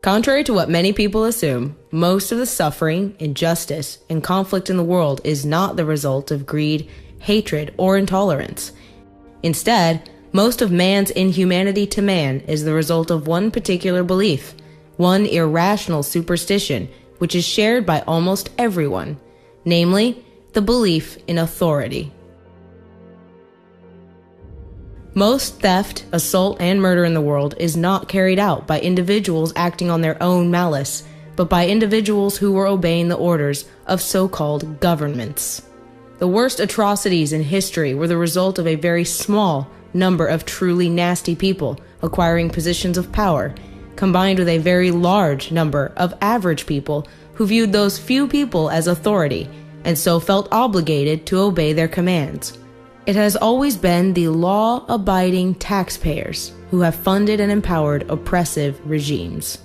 Contrary to what many people assume, most of the suffering, injustice, and conflict in the world is not the result of greed, hatred, or intolerance. Instead, most of man's inhumanity to man is the result of one particular belief, one irrational superstition, which is shared by almost everyone, namely, the belief in authority. Most theft, assault, and murder in the world is not carried out by individuals acting on their own malice, but by individuals who were obeying the orders of so-called governments. The worst atrocities in history were the result of a very small number of truly nasty people acquiring positions of power, combined with a very large number of average people who viewed those few people as authority, and so felt obligated to obey their commands. It has always been the law-abiding taxpayers who have funded and empowered oppressive regimes.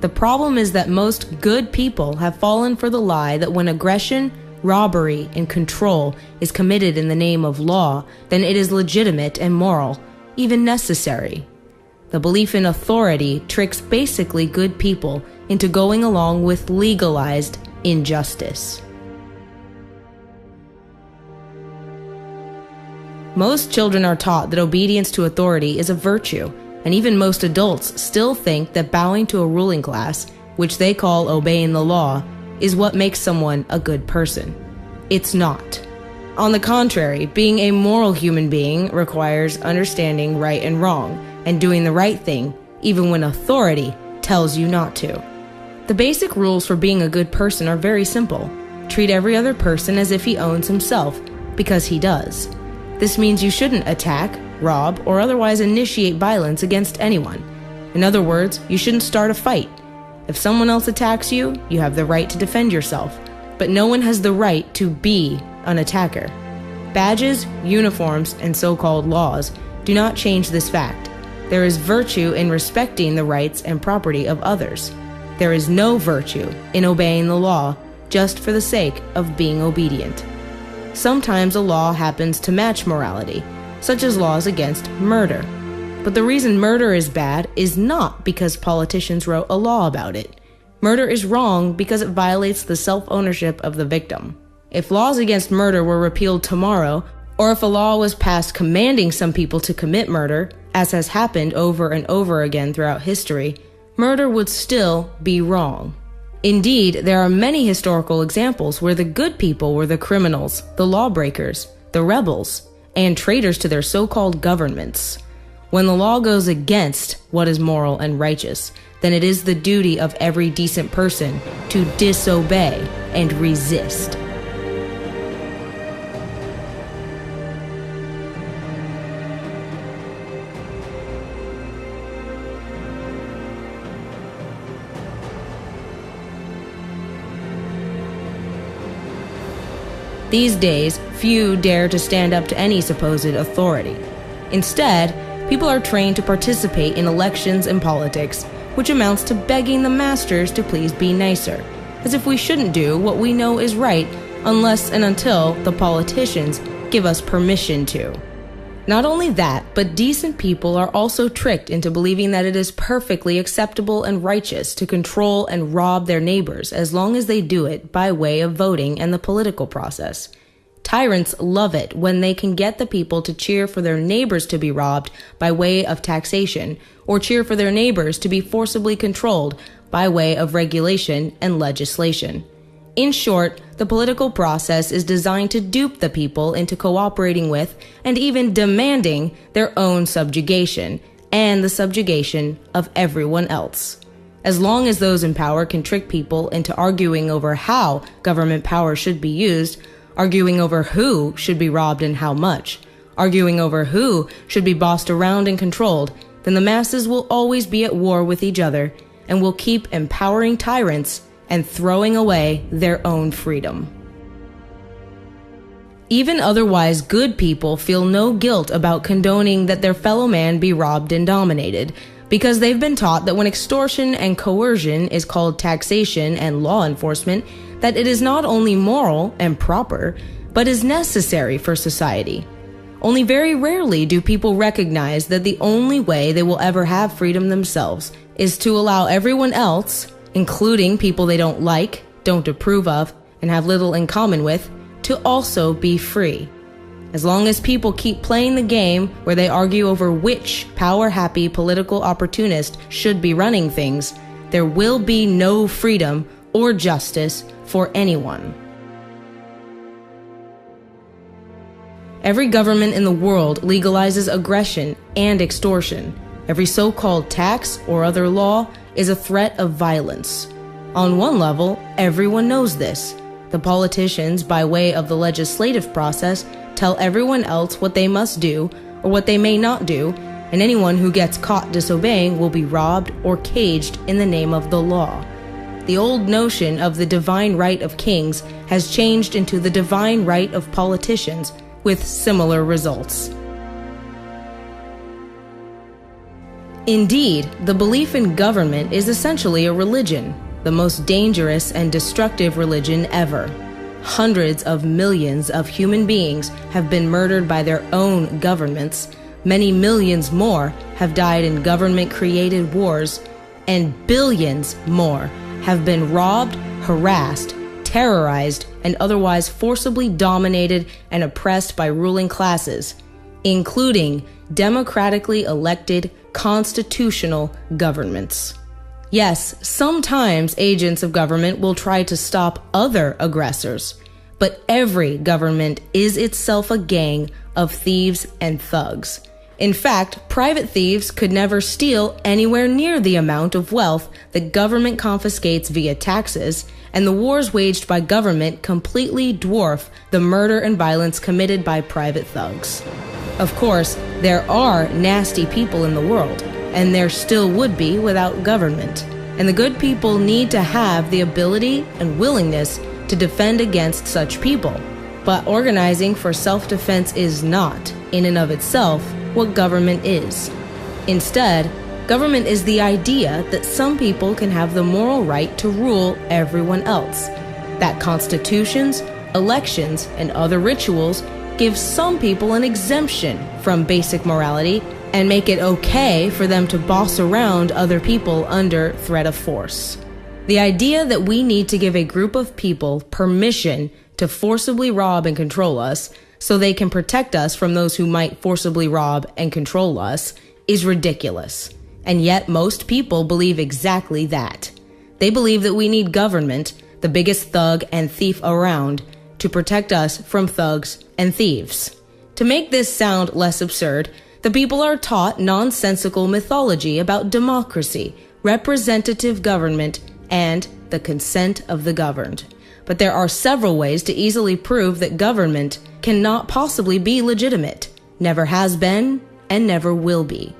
The problem is that most good people have fallen for the lie that when aggression, robbery, and control is committed in the name of law, then it is legitimate and moral, even necessary. The belief in authority tricks basically good people into going along with legalized injustice. Most children are taught that obedience to authority is a virtue, and even most adults still think that bowing to a ruling class, which they call obeying the law, is what makes someone a good person. It's not. On the contrary, being a moral human being requires understanding right and wrong, and doing the right thing, even when authority tells you not to. The basic rules for being a good person are very simple. Treat every other person as if he owns himself, because he does. This means you shouldn't attack, rob, or otherwise initiate violence against anyone. In other words, you shouldn't start a fight. If someone else attacks you, you have the right to defend yourself, but no one has the right to be an attacker. Badges, uniforms, and so-called laws do not change this fact. There is virtue in respecting the rights and property of others. There is no virtue in obeying the law just for the sake of being obedient. Sometimes a law happens to match morality, such as laws against murder. But the reason murder is bad is not because politicians wrote a law about it. Murder is wrong because it violates the self-ownership of the victim. If laws against murder were repealed tomorrow, or if a law was passed commanding some people to commit murder, as has happened over and over again throughout history, murder would still be wrong. Indeed, there are many historical examples where the good people were the criminals, the lawbreakers, the rebels, and traitors to their so-called governments. When the law goes against what is moral and righteous, then it is the duty of every decent person to disobey and resist. These days, few dare to stand up to any supposed authority. Instead, people are trained to participate in elections and politics, which amounts to begging the masters to please be nicer, as if we shouldn't do what we know is right unless and until the politicians give us permission to. Not only that, but decent people are also tricked into believing that it is perfectly acceptable and righteous to control and rob their neighbors as long as they do it by way of voting and the political process. Tyrants love it when they can get the people to cheer for their neighbors to be robbed by way of taxation, or cheer for their neighbors to be forcibly controlled by way of regulation and legislation. In short, the political process is designed to dupe the people into cooperating with and even demanding their own subjugation and the subjugation of everyone else. As long as those in power can trick people into arguing over how government power should be used, arguing over who should be robbed and how much, arguing over who should be bossed around and controlled, then the masses will always be at war with each other and will keep empowering tyrants and throwing away their own freedom. Even otherwise good people feel no guilt about condoning that their fellow man be robbed and dominated, because they've been taught that when extortion and coercion is called taxation and law enforcement, that it is not only moral and proper, but is necessary for society. Only very rarely do people recognize that the only way they will ever have freedom themselves is to allow everyone else, including people they don't like, don't approve of, and have little in common with, to also be free. As long as people keep playing the game where they argue over which power-happy political opportunist should be running things, there will be no freedom or justice for anyone. Every government in the world legalizes aggression and extortion. Every so-called tax or other law is a threat of violence. On one level, everyone knows this. The politicians, by way of the legislative process, tell everyone else what they must do or what they may not do, and anyone who gets caught disobeying will be robbed or caged in the name of the law. The old notion of the divine right of kings has changed into the divine right of politicians, with similar results. Indeed, the belief in government is essentially a religion, the most dangerous and destructive religion ever. Hundreds of millions of human beings have been murdered by their own governments. Many millions more have died in government-created wars, and billions more have been robbed, harassed, terrorized, and otherwise forcibly dominated and oppressed by ruling classes, including democratically elected constitutional governments. Yes, sometimes agents of government will try to stop other aggressors, but every government is itself a gang of thieves and thugs. In fact, private thieves could never steal anywhere near the amount of wealth that government confiscates via taxes, and the wars waged by government completely dwarf the murder and violence committed by private thugs. Of course, there are nasty people in the world, and there still would be without government. And the good people need to have the ability and willingness to defend against such people. But organizing for self-defense is not, in and of itself, what government is. Instead, government is the idea that some people can have the moral right to rule everyone else, that constitutions, elections, and other rituals give some people an exemption from basic morality and make it okay for them to boss around other people under threat of force. The idea that we need to give a group of people permission to forcibly rob and control us so they can protect us from those who might forcibly rob and control us is ridiculous. And yet most people believe exactly that. They believe that we need government, the biggest thug and thief around, to protect us from thugs and thieves. To make this sound less absurd, the people are taught nonsensical mythology about democracy, representative government, and the consent of the governed. But there are several ways to easily prove that government cannot possibly be legitimate, never has been, and never will be.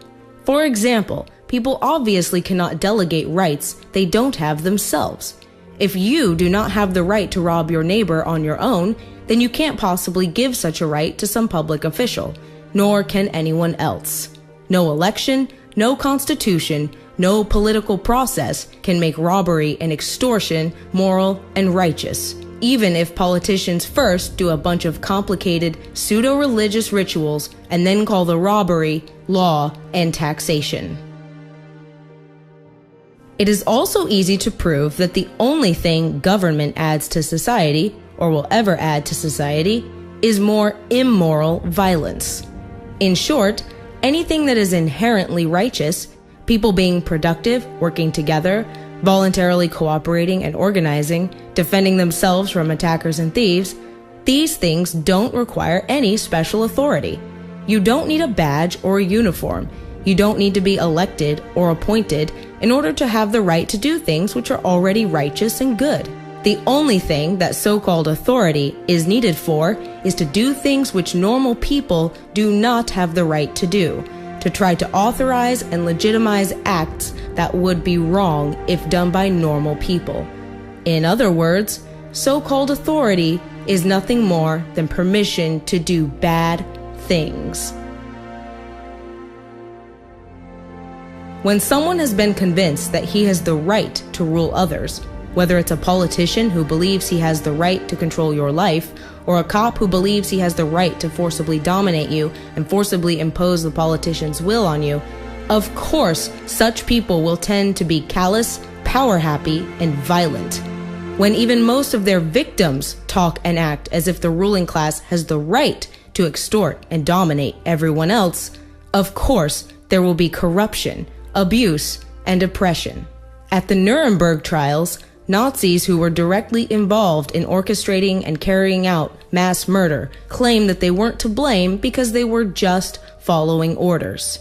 For example, people obviously cannot delegate rights they don't have themselves. If you do not have the right to rob your neighbor on your own, then you can't possibly give such a right to some public official, nor can anyone else. No election, no constitution, no political process can make robbery and extortion moral and righteous, even if politicians first do a bunch of complicated pseudo-religious rituals and then call the robbery law and taxation. It is also easy to prove that the only thing government adds to society, or will ever add to society, is more immoral violence. In short, anything that is inherently righteous, people being productive, working together, voluntarily cooperating and organizing, defending themselves from attackers and thieves, these things don't require any special authority. You don't need a badge or a uniform. You don't need to be elected or appointed in order to have the right to do things which are already righteous and good. The only thing that so-called authority is needed for is to do things which normal people do not have the right to do, to try to authorize and legitimize acts that would be wrong if done by normal people. In other words, so-called authority is nothing more than permission to do bad things. When someone has been convinced that he has the right to rule others, whether it's a politician who believes he has the right to control your life, or a cop who believes he has the right to forcibly dominate you and forcibly impose the politician's will on you, Of course, such people will tend to be callous, power-happy, and violent. When even most of their victims talk and act as if the ruling class has the right to extort and dominate everyone else, of course, there will be corruption, abuse, and oppression. At the Nuremberg trials, Nazis who were directly involved in orchestrating and carrying out mass murder claimed that they weren't to blame because they were just following orders.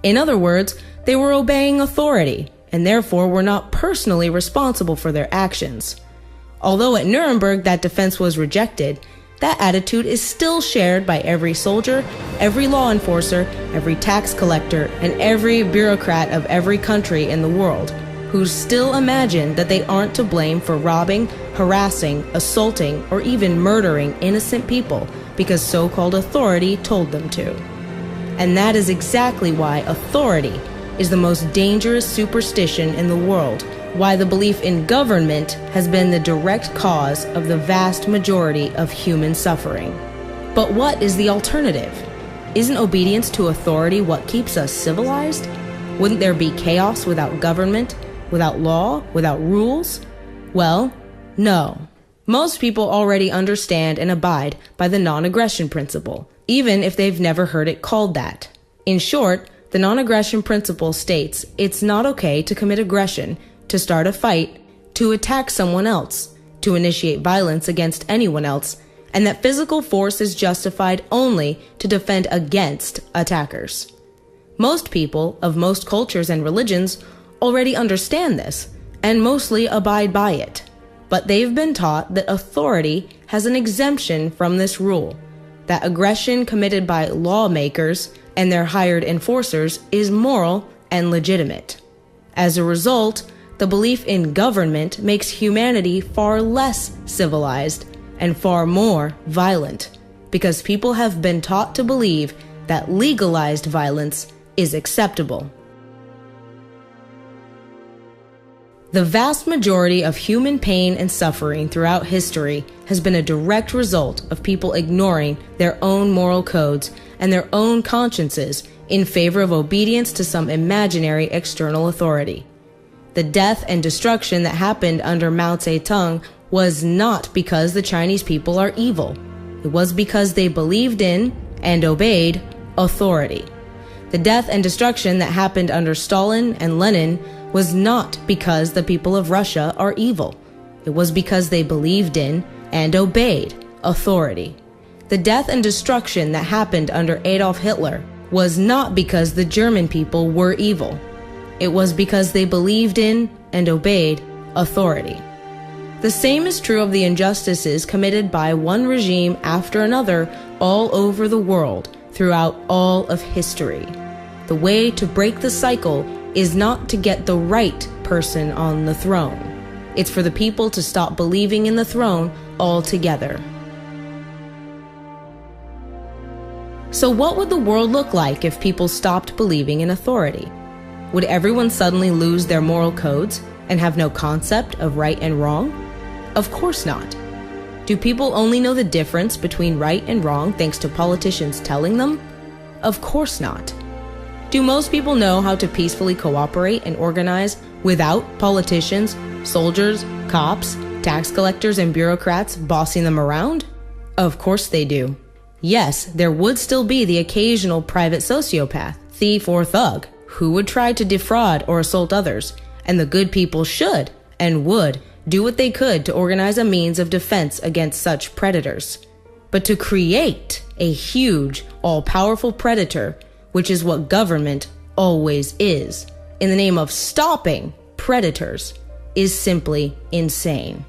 In other words, they were obeying authority and therefore were not personally responsible for their actions. Although at Nuremberg that defense was rejected, that attitude is still shared by every soldier, every law enforcer, every tax collector, and every bureaucrat of every country in the world, who still imagine that they aren't to blame for robbing, harassing, assaulting, or even murdering innocent people because so-called authority told them to. And that is exactly why authority is the most dangerous superstition in the world, why the belief in government has been the direct cause of the vast majority of human suffering. But what is the alternative? Isn't obedience to authority what keeps us civilized? Wouldn't there be chaos without government, without law, without rules? Well, no. Most people already understand and abide by the non-aggression principle, even if they've never heard it called that. In short, the non-aggression principle states it's not okay to commit aggression, to start a fight, to attack someone else, to initiate violence against anyone else, and that physical force is justified only to defend against attackers. Most people of most cultures and religions already understand this and mostly abide by it, but they've been taught that authority has an exemption from this rule, that aggression committed by lawmakers and their hired enforcers is moral and legitimate. As a result, the belief in government makes humanity far less civilized and far more violent, because people have been taught to believe that legalized violence is acceptable. The vast majority of human pain and suffering throughout history has been a direct result of people ignoring their own moral codes and their own consciences in favor of obedience to some imaginary external authority. The death and destruction that happened under Mao Zedong was not because the Chinese people are evil. It was because they believed in and obeyed authority. The death and destruction that happened under Stalin and Lenin was not because the people of Russia are evil. It was because they believed in and obeyed authority. The death and destruction that happened under Adolf Hitler was not because the German people were evil. It was because they believed in and obeyed authority. The same is true of the injustices committed by one regime after another all over the world throughout all of history. The way to break the cycle is not to get the right person on the throne. It's for the people to stop believing in the throne altogether. So what would the world look like if people stopped believing in authority? Would everyone suddenly lose their moral codes and have no concept of right and wrong? Of course not. Do people only know the difference between right and wrong thanks to politicians telling them? Of course not. Do most people know how to peacefully cooperate and organize without politicians, soldiers, cops, tax collectors, and bureaucrats bossing them around? Of course they do. Yes, there would still be the occasional private sociopath, thief, or thug who would try to defraud or assault others, and the good people should and would do what they could to organize a means of defense against such predators. But to create a huge, all-powerful predator, which is what government always is, in the name of stopping predators, is simply insane.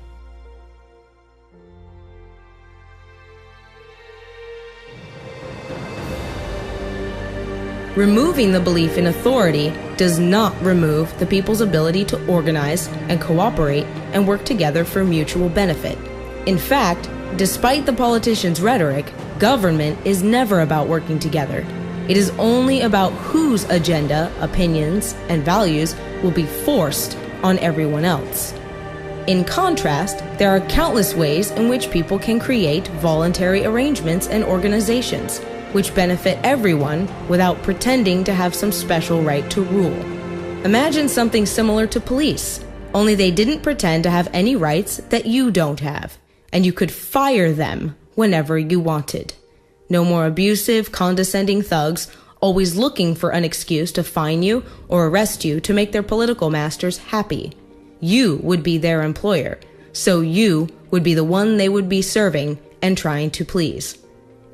Removing the belief in authority does not remove the people's ability to organize and cooperate and work together for mutual benefit. In fact, despite the politicians' rhetoric, government is never about working together. It is only about whose agenda, opinions, and values will be forced on everyone else. In contrast, there are countless ways in which people can create voluntary arrangements and organizations, which benefit everyone without pretending to have some special right to rule. Imagine something similar to police, only they didn't pretend to have any rights that you don't have, and you could fire them whenever you wanted. No more abusive, condescending thugs always looking for an excuse to fine you or arrest you to make their political masters happy. You would be their employer, so you would be the one they would be serving and trying to please.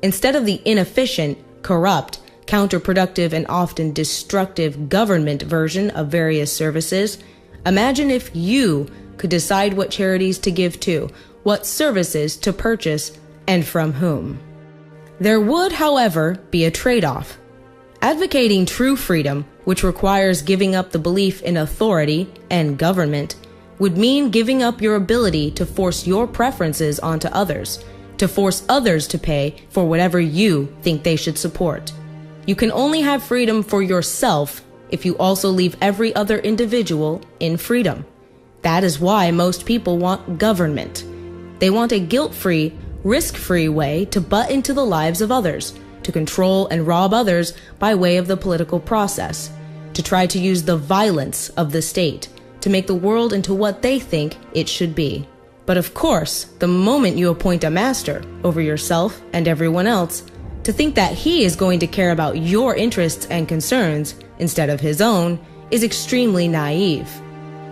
Instead of the inefficient, corrupt, counterproductive, and often destructive government version of various services, imagine if you could decide what charities to give to, what services to purchase, and from whom. There would, however, be a trade-off. Advocating true freedom, which requires giving up the belief in authority and government, would mean giving up your ability to force your preferences onto others, to force others to pay for whatever you think they should support. You can only have freedom for yourself if you also leave every other individual in freedom. That is why most people want government. They want a guilt-free, risk-free way to butt into the lives of others, to control and rob others by way of the political process, to try to use the violence of the state to make the world into what they think it should be. But of course, the moment you appoint a master over yourself and everyone else, to think that he is going to care about your interests and concerns instead of his own is extremely naive.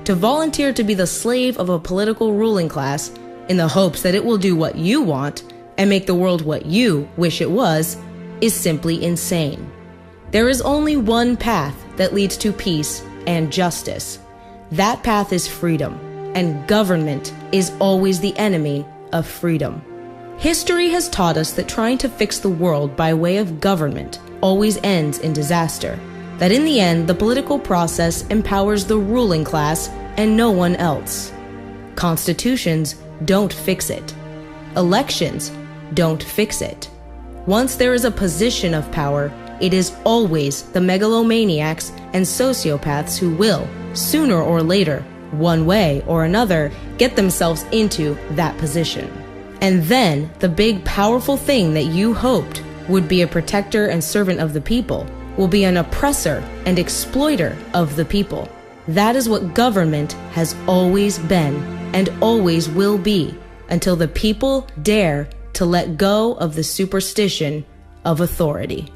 To volunteer to be the slave of a political ruling class in the hopes that it will do what you want and make the world what you wish it was is simply insane. There is only one path that leads to peace and justice. That path is freedom, and government is always the enemy of freedom. History has taught us that trying to fix the world by way of government always ends in disaster, that in the end the political process empowers the ruling class and no one else. Constitutions don't fix it. Elections don't fix it. Once there is a position of power, it is always the megalomaniacs and sociopaths who will, sooner or later, one way or another, get themselves into that position. And then the big powerful thing that you hoped would be a protector and servant of the people will be an oppressor and exploiter of the people. That is what government has always been and always will be until the people dare to let go of the superstition of authority.